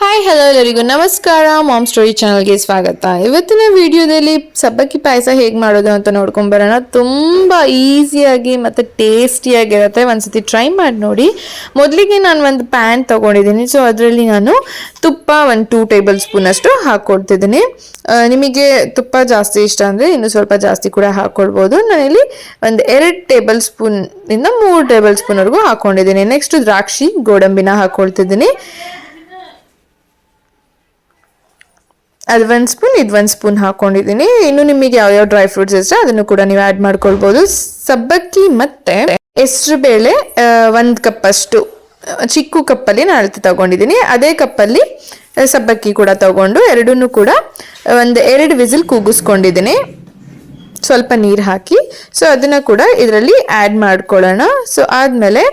Hi hello ಎಲ್ಲರಿಗೂ ನಮಸ್ಕಾರ. Ma'am story ಚಾನಲ್ಗೆ ಸ್ವಾಗತ. ಇವತ್ತಿನ ವಿಡಿಯೋದಲ್ಲಿ ಸಬ್ಬಕ್ಕಿ ಪಾಯಸ ಹೇಗೆ ಮಾಡೋದು ಅಂತ ನೋಡ್ಕೊಂಡು ಬರೋಣ. ತುಂಬ ಈಸಿಯಾಗಿ ಮತ್ತು ಟೇಸ್ಟಿಯಾಗಿರುತ್ತೆ. ಒಂದ್ಸತಿ ಟ್ರೈ ಮಾಡಿ ನೋಡಿ. ಮೊದಲಿಗೆ ನಾನು ಒಂದು ಪ್ಯಾನ್ ತೊಗೊಂಡಿದ್ದೀನಿ. ಸೊ ಅದರಲ್ಲಿ ನಾನು ತುಪ್ಪ 2 ಟೇಬಲ್ ಸ್ಪೂನ್ ಅಷ್ಟು ಹಾಕ್ಕೊಳ್ತಿದ್ದೀನಿ. ನಿಮಗೆ ತುಪ್ಪ ಜಾಸ್ತಿ ಇಷ್ಟ ಅಂದರೆ ಇನ್ನೂ ಸ್ವಲ್ಪ ಜಾಸ್ತಿ ಕೂಡ ಹಾಕ್ಕೊಳ್ಬೋದು. ನಾನಿಲ್ಲಿ 2 ಟೇಬಲ್ ಸ್ಪೂನಿಂದ 3 ಟೇಬಲ್ ಸ್ಪೂನ್ವರೆಗೂ ಹಾಕ್ಕೊಂಡಿದ್ದೀನಿ. ನೆಕ್ಸ್ಟ್ ದ್ರಾಕ್ಷಿ ಗೋಡಂಬಿನ ಹಾಕ್ಕೊಳ್ತಿದ್ದೀನಿ. ಅದು 1 ಸ್ಪೂನ್, ಇದು 1 ಸ್ಪೂನ್ ಹಾಕ್ಕೊಂಡಿದ್ದೀನಿ. ಇನ್ನು ನಿಮಗೆ ಯಾವ್ಯಾವ ಡ್ರೈ ಫ್ರೂಟ್ಸ್ ಇಷ್ಟ ಅದನ್ನು ಕೂಡ ನೀವು ಆ್ಯಡ್ ಮಾಡ್ಕೊಳ್ಬೋದು. ಸಬ್ಬಕ್ಕಿ ಮತ್ತು ಹೆಸರುಬೇಳೆ 1 ಕಪ್ ಅಷ್ಟು ಚಿಕ್ಕ ಕಪ್ಪಲ್ಲಿ ನಾನು ಅಳತೆ ತಗೊಂಡಿದ್ದೀನಿ. ಅದೇ ಕಪ್ಪಲ್ಲಿ ಸಬ್ಬಕ್ಕಿ ಕೂಡ ತಗೊಂಡು ಎರಡನ್ನೂ ಕೂಡ 2 ವಿಸಿಲ್ ಕೂಗಿಸ್ಕೊಂಡಿದ್ದೀನಿ. ಸ್ವಲ್ಪ ನೀರು ಹಾಕಿ ಸೊ ಅದನ್ನು ಕೂಡ ಇದರಲ್ಲಿ ಆ್ಯಡ್ ಮಾಡ್ಕೊಳ್ಳೋಣ. ಸೊ ಆದಮೇಲೆ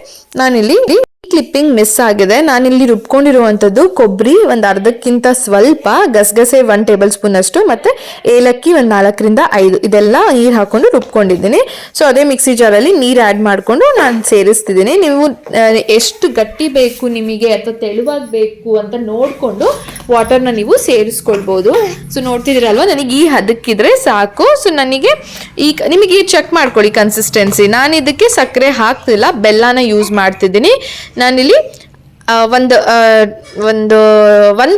ನಾನಿಲ್ಲಿ ಕ್ಲಿಪ್ಪಿಂಗ್ ಮಿಸ್ ಆಗಿದೆ. ನಾನಿಲ್ಲಿ ರುಬ್ಕೊಂಡಿರುವಂಥದ್ದು ಕೊಬ್ಬರಿ ಅರ್ಧಕ್ಕಿಂತ ಸ್ವಲ್ಪ, ಗಸಗಸೆ 1 ಟೇಬಲ್ ಸ್ಪೂನ್ ಅಷ್ಟು, ಮತ್ತು ಏಲಕ್ಕಿ 4 ರಿಂದ 5 ಇದೆಲ್ಲ ನೀರು ಹಾಕ್ಕೊಂಡು ರುಬ್ಕೊಂಡಿದ್ದೀನಿ. ಸೊ ಅದೇ ಮಿಕ್ಸಿ ಜಾರಲ್ಲಿ ನೀರು ಆ್ಯಡ್ ಮಾಡಿಕೊಂಡು ನಾನು ಸೇರಿಸ್ತಿದ್ದೀನಿ. ನೀವು ಎಷ್ಟು ಗಟ್ಟಿ ಬೇಕು ನಿಮಗೆ ಅಥವಾ ತೆಳುವಾಗಿ ಬೇಕು ಅಂತ ನೋಡಿಕೊಂಡು ವಾಟರ್ನ ನೀವು ಸೇರಿಸ್ಕೊಳ್ಬೋದು. ಸೊ ನೋಡ್ತಿದ್ದೀರಲ್ವ, ನನಗೆ ಈ ಹದಕ್ಕಿದ್ರೆ ಸಾಕು. ಸೊ ನನಗೆ ನಿಮಗೆ ಚೆಕ್ ಮಾಡ್ಕೊಳ್ಳಿ ಕನ್ಸಿಸ್ಟೆನ್ಸಿ. ನಾನು ಇದಕ್ಕೆ ಸಕ್ಕರೆ ಹಾಕ್ತಿಲ್ಲ, ಬೆಲ್ಲನ ಯೂಸ್ ಮಾಡ್ತಿದ್ದೀನಿ. ನಾನಿಲ್ಲಿ ಒಂದು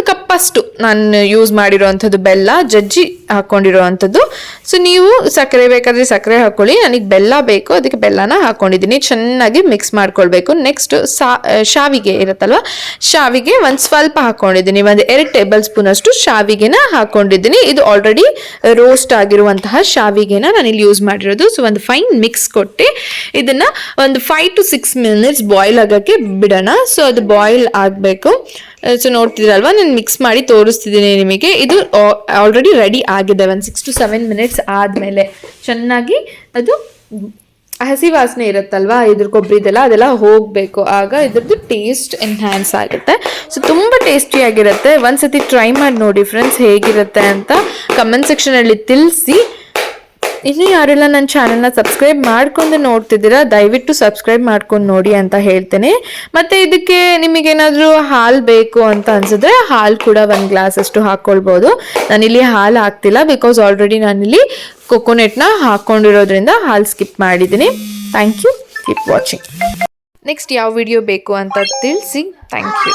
ಕಪ್ಪಷ್ಟು ನಾನು ಯೂಸ್ ಮಾಡಿರೋವಂಥದ್ದು ಬೆಲ್ಲ ಜಜ್ಜಿ ಹಾಕ್ಕೊಂಡಿರೋವಂಥದ್ದು. ಸೊ ನೀವು ಸಕ್ಕರೆ ಬೇಕಾದರೆ ಸಕ್ಕರೆ ಹಾಕ್ಕೊಳ್ಳಿ. ನನಗೆ ಬೆಲ್ಲ ಬೇಕು, ಅದಕ್ಕೆ ಬೆಲ್ಲನ ಹಾಕ್ಕೊಂಡಿದ್ದೀನಿ. ಚೆನ್ನಾಗಿ ಮಿಕ್ಸ್ ಮಾಡ್ಕೊಳ್ಬೇಕು. ನೆಕ್ಸ್ಟ್ ಶಾವಿಗೆ ಇರುತ್ತಲ್ವ, ಶಾವಿಗೆ ಸ್ವಲ್ಪ ಹಾಕ್ಕೊಂಡಿದ್ದೀನಿ. 2 ಟೇಬಲ್ ಸ್ಪೂನ್ ಅಷ್ಟು ಶಾವಿಗೆನ ಹಾಕ್ಕೊಂಡಿದ್ದೀನಿ. ಇದು ಆಲ್ರೆಡಿ ರೋಸ್ಟ್ ಆಗಿರುವಂತಹ ಶಾವಿಗೆನ ನಾನಿಲ್ಲಿ ಯೂಸ್ ಮಾಡಿರೋದು. ಸೊ ಒಂದು ಫೈನ್ ಮಿಕ್ಸ್ ಕೊಟ್ಟು ಇದನ್ನು 5 to 6 ಮಿನಿಟ್ಸ್ ಬಾಯ್ಲ್ ಆಗೋಕ್ಕೆ ಬಿಡೋಣ. ಸೊ ಅದು ಬಾಯ್ಲ್ ಆಗಬೇಕು. ಸೊ ನೋಡ್ತಿದ್ರಲ್ವ, ನಾನು ಮಿಕ್ಸ್ ಮಾಡಿ ತೋರಿಸ್ತಿದ್ದೀನಿ ನಿಮಗೆ. ಇದು ಆಲ್ರೆಡಿ ರೆಡಿ ಆಗಿದೆ. 6 to 7 ಮಿನಿಟ್ಸ್ ಆದಮೇಲೆ ಚೆನ್ನಾಗಿ ಅದು ಹಸಿ ವಾಸನೆ ಇರುತ್ತಲ್ವ ಇದ್ರ ಕೊಬ್ಬರಿದೆಲ್ಲ, ಅದೆಲ್ಲ ಹೋಗಬೇಕು. ಆಗ ಇದ್ರದ್ದು ಟೇಸ್ಟ್ ಎನ್ಹ್ಯಾನ್ಸ್ ಆಗುತ್ತೆ. ಸೊ ತುಂಬ ಟೇಸ್ಟಿಯಾಗಿರುತ್ತೆ. ಒಂದ್ಸತಿ ಟ್ರೈ ಮಾಡಿ ನೋಡಿ ಫ್ರೆಂಡ್ಸ್, ಹೇಗಿರುತ್ತೆ ಅಂತ ಕಮೆಂಟ್ ಸೆಕ್ಷನಲ್ಲಿ ತಿಳಿಸಿ. ಇನ್ನೂ ಯಾರೆಲ್ಲ ನನ್ನ ಚಾನಲ್ನ ಸಬ್ಸ್ಕ್ರೈಬ್ ಮಾಡ್ಕೊಂಡು ನೋಡ್ತಿದ್ದೀರಾ, ದಯವಿಟ್ಟು ಸಬ್ಸ್ಕ್ರೈಬ್ ಮಾಡ್ಕೊಂಡು ನೋಡಿ ಅಂತ ಹೇಳ್ತೇನೆ. ಮತ್ತು ಇದಕ್ಕೆ ನಿಮಗೇನಾದರೂ ಹಾಲು ಬೇಕು ಅಂತ ಅನಿಸಿದ್ರೆ ಹಾಲು ಕೂಡ 1 ಗ್ಲಾಸ್ ಅಷ್ಟು ಹಾಕ್ಕೊಳ್ಬೋದು. ನಾನಿಲ್ಲಿ ಹಾಲು ಹಾಕ್ತಿಲ್ಲ, ಬಿಕಾಸ್ ಆಲ್ರೆಡಿ ನಾನಿಲ್ಲಿ ಕೊಕೊನೆಟ್ನ ಹಾಕ್ಕೊಂಡಿರೋದ್ರಿಂದ ಹಾಲು ಸ್ಕಿಪ್ ಮಾಡಿದ್ದೀನಿ. Thank you, keep watching. Next ಯಾವ ವಿಡಿಯೋ ಬೇಕು ಅಂತ ತಿಳಿಸಿ. Thank you.